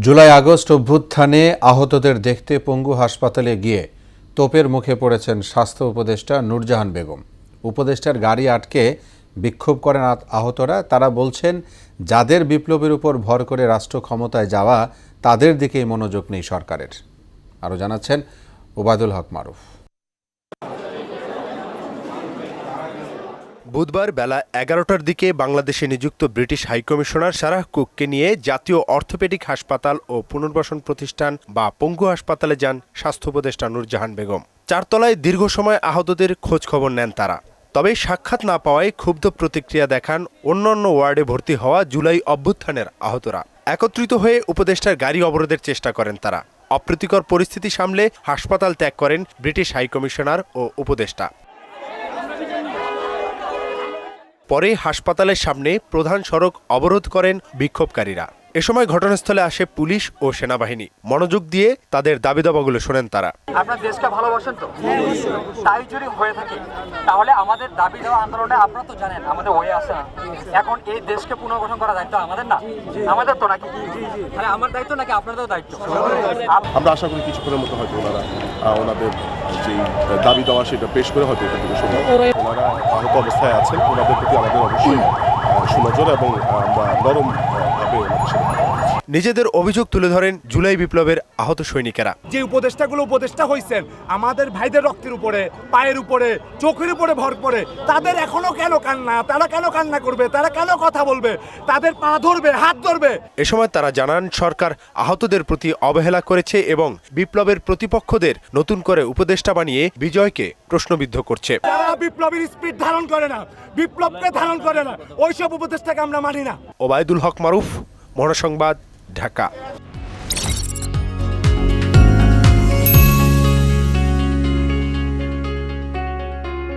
July August অভ্যুত্থানে আহতদের দেখতে পঙ্গু হাসপাতালে গিয়ে তোপের মুখে পড়েছেন স্বাস্থ্য উপদেষ্টা নূরজাহান বেগম। উপদেষ্টার গাড়ি আটকে বিক্ষোভ করেন আহতরা। তারা বলছেন, যাদের বিপ্লবের উপর ভর করে রাষ্ট্র ক্ষমতায় যাওয়া তাদের দিকেই মনোযোগ নেই সরকারের। আরও জানাচ্ছেন ওবায়দুল হক মারুফ। বুধবার বেলা ১১টার দিকে বাংলাদেশে নিযুক্ত ব্রিটিশ হাইকমিশনার সারাহ কুককে নিয়ে জাতীয় অর্থোপেডিক হাসপাতাল ও পুনর্বাসন প্রতিষ্ঠান বা পঙ্গু হাসপাতালে যান স্বাস্থ্য উপদেষ্টা নূরজাহান বেগম। চারতলায় দীর্ঘ সময় আহতদের খোঁজ খবর নেন তারা। তবে সাক্ষাৎ না পাওয়ায় ক্ষুব্ধ প্রতিক্রিয়া দেখান অন্যান্য ওয়ার্ডে ভর্তি হওয়া জুলাই অভ্যুত্থানের আহতরা। একত্রিত হয়ে উপদেষ্টার গাড়ি অবরোধের চেষ্টা করেন তারা। অপ্রীতিকর পরিস্থিতি সামলে হাসপাতাল ত্যাগ করেন ব্রিটিশ হাইকমিশনার ও উপদেষ্টা। পরে হাসপাতালের সামনে প্রধান সড়ক অবরোধ করেন বিক্ষোভকারীরা। এ সময় ঘটনাস্থলে আসে পুলিশ ও সেনাবাহিনী। মনোযোগ দিয়ে তাদের দাবিদাবাগুলো শোনেন তারা। আপনার দেশকে ভালোবাসেন তো? তাই যদি হয়ে থাকে তাহলে আমাদের দাবি দেওয়া আন্দোলনে আপনারা তো জানেন আমাদের হয়ে আছে না। এখন এই দেশকে পুনর্গঠন করার দায়িত্ব আমাদের না, আমাদের তো নাকি? মানে আমার দায়িত্ব নাকি আপনাদেরও দায়িত্ব? আমরা আশা করি কিছুক্ষণের মতো হয়তো ওনারা ওনাদের যে দাবি দেওয়া সেটা পেশ করে হয়তো এখান থেকে শুনবো। ওনারা আহত অবস্থায় আছেন, ওনাদের প্রতি আমাদের অবশ্যই সুনজর এবং আমরা নরম ভাবে ওনাদের সাথে। নিজেদের অভিযোগ তুলে ধরেন জুলাই বিপ্লবের আহত সৈনিকেরা। যে উপদেষ্টা হয়েছেন আমাদের ভাইদের রক্তের উপরে, পায়ের উপরে, চোখের উপরে ভর করে, তাদের এখনো কেন কান্না? তারা কেন কান্না করবে? তারা কেন কথা বলবে? তাদের পা ধরবে, হাত ধরবে? এ সময় তারা জানান, সরকার আহতদের প্রতি অবহেলা করেছে এবং বিপ্লবের প্রতিপক্ষদের নতুন করে উপদেষ্টা বানিয়ে বিজয়কে প্রশ্নবিদ্ধ করছে। তারা বিপ্লবের স্পিরিট ধারণ করে না, বিপ্লবকে ধারণ করে না, ওইসব উপদেষ্টাকে আমরা মানি না। ওবায়দুল হক মারুফ, মহাসংবাদ, ঢাকা।